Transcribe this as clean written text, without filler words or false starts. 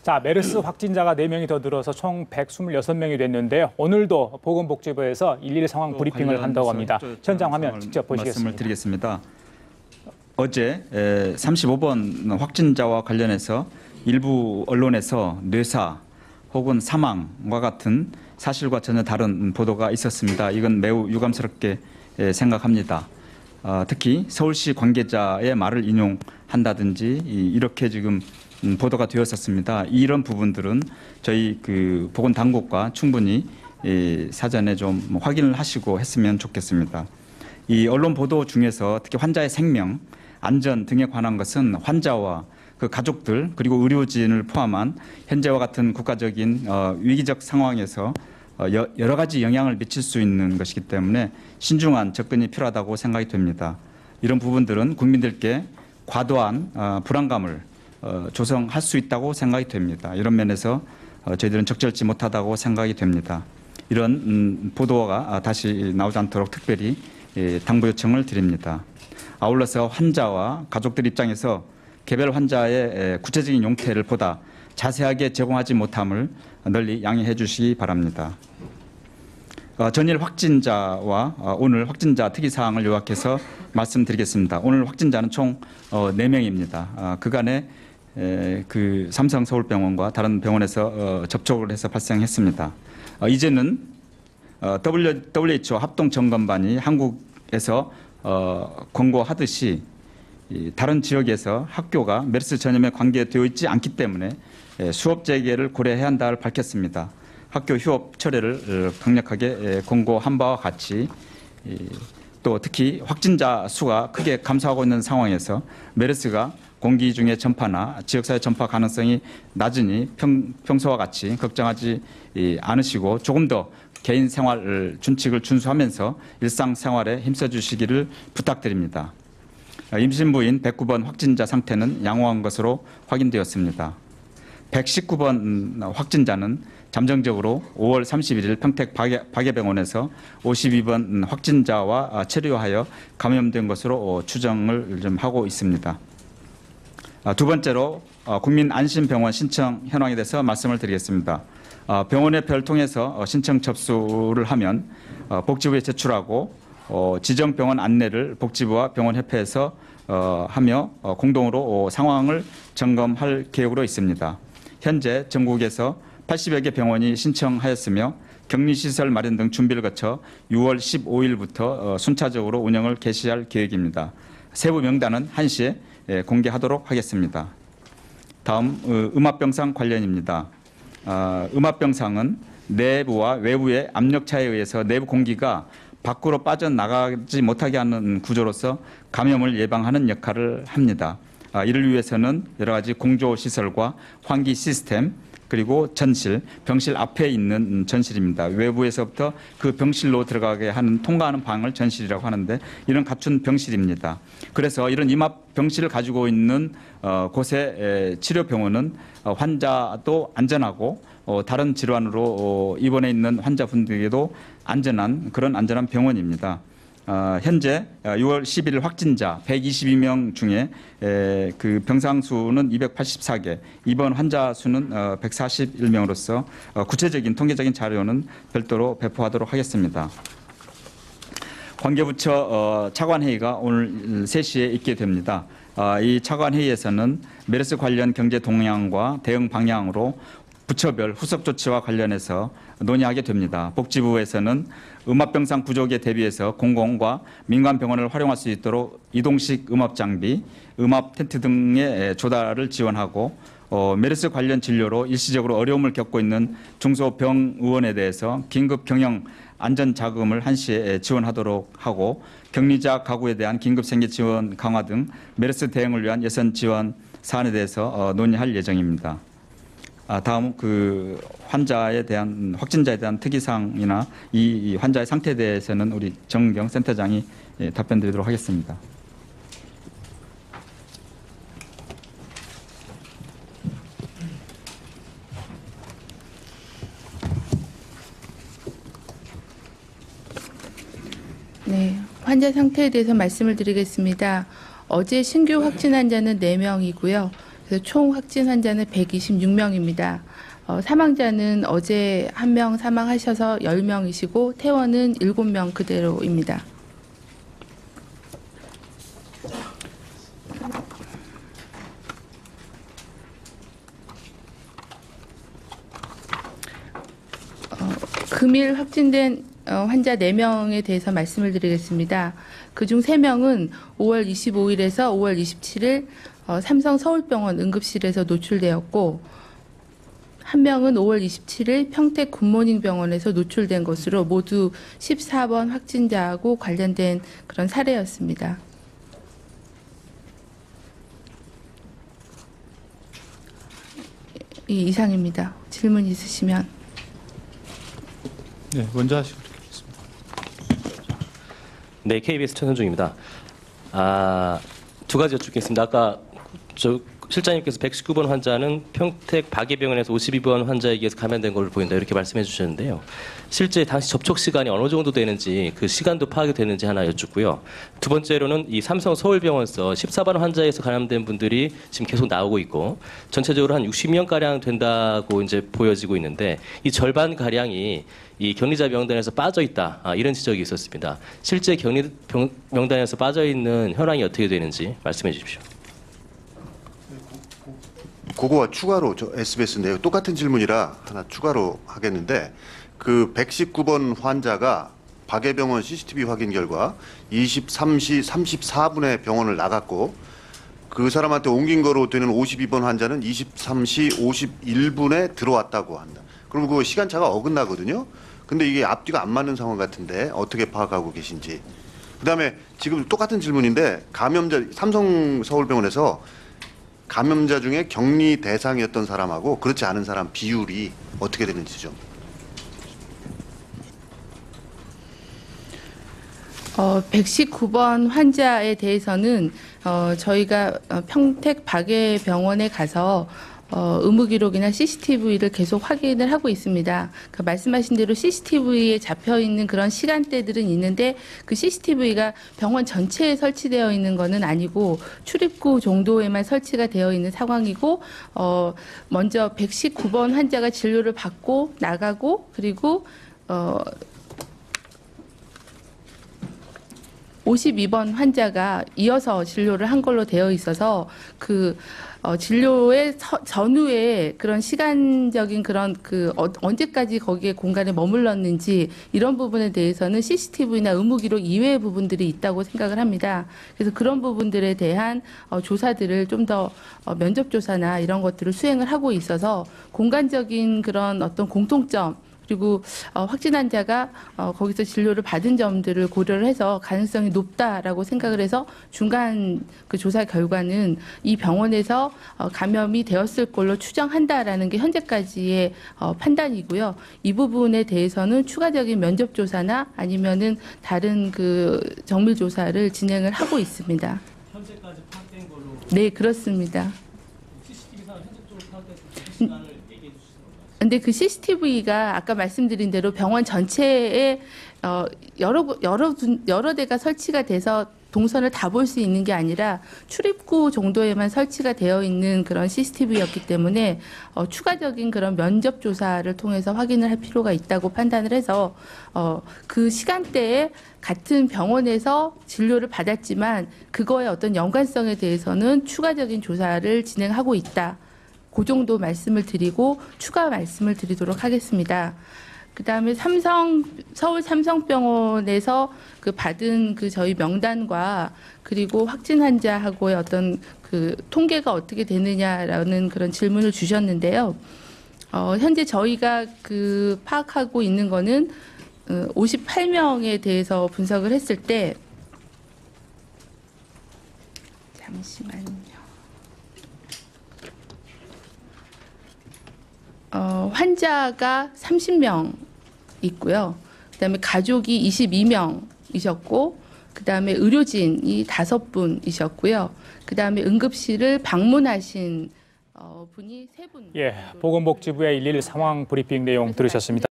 자, 메르스 확진자가 4명이 더 늘어서 총 126명이 됐는데요. 오늘도 보건복지부에서 일일 상황 브리핑을 한다고 합니다. 현장 화면 직접 보시겠습니다. 말씀을 드리겠습니다. 어제 35번 확진자와 관련해서 일부 언론에서 뇌사 혹은 사망과 같은 사실과 전혀 다른 보도가 있었습니다. 이건 매우 유감스럽게 생각합니다. 특히 서울시 관계자의 말을 인용한다든지 이렇게 지금 보도가 되었었습니다. 이런 부분들은 저희 보건당국과 충분히 사전에 좀 확인을 하시고 했으면 좋겠습니다. 이 언론 보도 중에서 특히 환자의 생명, 안전 등에 관한 것은 환자와 그 가족들 그리고 의료진을 포함한 현재와 같은 국가적인 위기적 상황에서 여러 가지 영향을 미칠 수 있는 것이기 때문에 신중한 접근이 필요하다고 생각이 됩니다. 이런 부분들은 국민들께 과도한 불안감을 조성할 수 있다고 생각이 됩니다. 이런 면에서 저희들은 적절치 못하다고 생각이 됩니다. 이런 보도가 다시 나오지 않도록 특별히 당부 요청을 드립니다. 아울러서 환자와 가족들 입장에서 개별 환자의 구체적인 용태를 보다 자세하게 제공하지 못함을 널리 양해해 주시기 바랍니다. 전일 확진자와 오늘 확진자 특이사항을 요약해서 말씀드리겠습니다. 오늘 확진자는 총 4명입니다. 그간에 삼성서울병원과 다른 병원에서 접촉을 해서 발생했습니다. 이제는 WHO 합동점검반이 한국에서 권고하듯이 다른 지역에서 학교가 메르스 전염에 관계되어 있지 않기 때문에 수업 재개를 고려해야 한다를 밝혔습니다. 학교 휴업 철회를 강력하게 권고한 바와 같이 또 특히 확진자 수가 크게 감소하고 있는 상황에서 메르스가 공기 중의 전파나 지역사회 전파 가능성이 낮으니 평소와 같이 걱정하지 않으시고 조금 더 개인 생활 준칙을 준수하면서 일상생활에 힘써주시기를 부탁드립니다. 임신부인 109번 확진자 상태는 양호한 것으로 확인되었습니다. 119번 확진자는 잠정적으로 5월 31일 평택 박예병원에서 52번 확진자와 체류하여 감염된 것으로 추정을 좀 하고 있습니다. 두 번째로 국민안심병원 신청 현황에 대해서 말씀을 드리겠습니다. 병원의 표를 통해서 신청 접수를 하면 복지부에 제출하고 지정병원 안내를 복지부와 병원협회에서 하며 공동으로 상황을 점검할 계획으로 있습니다. 현재 전국에서 80여 개 병원이 신청하였으며 격리시설 마련 등 준비를 거쳐 6월 15일부터 순차적으로 운영을 개시할 계획입니다. 세부 명단은 1시에 공개하도록 하겠습니다. 다음 음압병상 관련입니다. 음압병상은 내부와 외부의 압력차에 의해서 내부 공기가 밖으로 빠져나가지 못하게 하는 구조로서 감염을 예방하는 역할을 합니다. 이를 위해서는 여러 가지 공조시설과 환기 시스템 그리고 전실, 병실 앞에 있는 전실입니다. 외부에서부터 그 병실로 들어가게 하는 통과하는 방을 전실이라고 하는데 이런 갖춘 병실입니다. 그래서 이런 임압 병실을 가지고 있는 곳의 치료병원은 환자도 안전하고 다른 질환으로 입원해 있는 환자분들에게도 안전한 그런 안전한 병원입니다. 현재 6월 11일 확진자 122명 중에 그 병상 수는 284개, 입원 환자 수는 141명으로서 구체적인 통계적인 자료는 별도로 배포하도록 하겠습니다. 관계부처 차관회의가 오늘 3시에 있게 됩니다. 이 차관회의에서는 메르스 관련 경제 동향과 대응 방향으로 부처별 후속 조치와 관련해서 논의하게 됩니다. 복지부에서는 음압병상 부족에 대비해서 공공과 민간 병원을 활용할 수 있도록 이동식 음압 장비, 음압 텐트 등의 조달을 지원하고 메르스 관련 진료로 일시적으로 어려움을 겪고 있는 중소병의원에 대해서 긴급 경영 안전 자금을 1시에 지원하도록 하고 격리자 가구에 대한 긴급 생계 지원 강화 등 메르스 대응을 위한 예산 지원 사안에 대해서 논의할 예정입니다. 다음 환자에 대한 확진자에 대한 특이사항이나 이 환자의 상태에 대해서는 우리 정은경 센터장이 답변드리도록 하겠습니다. 네, 환자 상태에 대해서 말씀을 드리겠습니다. 어제 신규 확진 환자는 4명이고요. 그래서 총 확진 환자는 126명입니다. 사망자는 어제 1명 사망하셔서 10명이시고 퇴원은 7명 그대로입니다. 금일 확진된 환자 4명에 대해서 말씀을 드리겠습니다. 그중 3명은 5월 25일에서 5월 27일 삼성 서울병원 응급실에서 노출되었고 1명은 5월 27일 평택 굿모닝 병원에서 노출된 것으로 모두 14번 확진자하고 관련된 그런 사례였습니다. 이상입니다. 질문 있으시면. 네, 먼저 하시고 드리겠습니다. 네, KBS 천선중입니다. 두 가지 여쭙겠습니다. 아까 실장님께서 119번 환자는 평택 박예병원에서 52번 환자에게서 감염된 걸로 보인다 이렇게 말씀해 주셨는데요. 실제 당시 접촉 시간이 어느 정도 되는지 그 시간도 파악이 되는지 하나 여쭙고요. 두 번째로는 이 삼성 서울병원에서 14번 환자에서 감염된 분들이 지금 계속 나오고 있고 전체적으로 한 60명 가량 된다고 이제 보여지고 있는데 이 절반 가량이 이 격리자 명단에서 빠져 있다 이런 지적이 있었습니다. 실제 격리 명단에서 빠져 있는 현황이 어떻게 되는지 말씀해 주십시오. 그거와 추가로 저 SBS인데요. 똑같은 질문이라 하나 추가로 하겠는데 그 119번 환자가 박예병원 CCTV 확인 결과 23시 34분에 병원을 나갔고 그 사람한테 옮긴 거로 되는 52번 환자는 23시 51분에 들어왔다고 한다. 그럼 그 시간차가 어긋나거든요. 근데 이게 앞뒤가 안 맞는 상황 같은데 어떻게 파악하고 계신지. 그다음에 지금 똑같은 질문인데 감염자 삼성 서울병원에서 감염자 중에 격리 대상이었던 사람하고 그렇지 않은 사람 비율이 어떻게 되는지 좀. 119번 환자에 대해서는 저희가 평택 박예병원에 가서 의무 기록이나 CCTV를 계속 확인을 하고 있습니다. 그 말씀하신 대로 CCTV에 잡혀 있는 그런 시간대들은 있는데 그 CCTV가 병원 전체에 설치되어 있는 것은 아니고 출입구 정도에만 설치가 되어 있는 상황이고 먼저 119번 환자가 진료를 받고 나가고 그리고 52번 환자가 이어서 진료를 한 걸로 되어 있어서 그 진료의 전후에 그런 시간적인 그런 언제까지 거기에 공간에 머물렀는지 이런 부분에 대해서는 CCTV나 의무 기록 이외의 부분들이 있다고 생각을 합니다. 그래서 그런 부분들에 대한 조사들을 좀 더 면접 조사나 이런 것들을 수행을 하고 있어서 공간적인 그런 어떤 공통점 그리고 확진 환자가 거기서 진료를 받은 점들을 고려를 해서 가능성이 높다라고 생각을 해서 중간 그 조사 결과는 이 병원에서 감염이 되었을 걸로 추정한다라는 게 현재까지의 판단이고요. 이 부분에 대해서는 추가적인 면접 조사나 아니면은 다른 그 정밀 조사를 진행을 하고 있습니다. 현재까지 파악된 걸로. 네, 그렇습니다. CCTV상 현재적으로 파악된 시간을 얘기해 주시죠. 근데 그 CCTV가 아까 말씀드린 대로 병원 전체에 여러 대가 설치가 돼서 동선을 다 볼 수 있는 게 아니라 출입구 정도에만 설치가 되어 있는 그런 CCTV였기 때문에 추가적인 그런 면접 조사를 통해서 확인을 할 필요가 있다고 판단을 해서 그 시간대에 같은 병원에서 진료를 받았지만 그거의 어떤 연관성에 대해서는 추가적인 조사를 진행하고 있다. 그 정도 말씀을 드리고 추가 말씀을 드리도록 하겠습니다. 그다음에 서울 삼성병원에서 그 받은 그 저희 명단과 그리고 확진 환자하고의 어떤 그 통계가 어떻게 되느냐라는 그런 질문을 주셨는데요. 현재 저희가 그 파악하고 있는 거는 58명에 대해서 분석을 했을 때 잠시만요. 환자가 30명 있고요. 그다음에 가족이 22명이셨고, 그다음에 의료진이 5분이셨고요. 그다음에 응급실을 방문하신 분이 3분. 예, 보건복지부의 1.1 상황 브리핑 내용 들으셨습니다.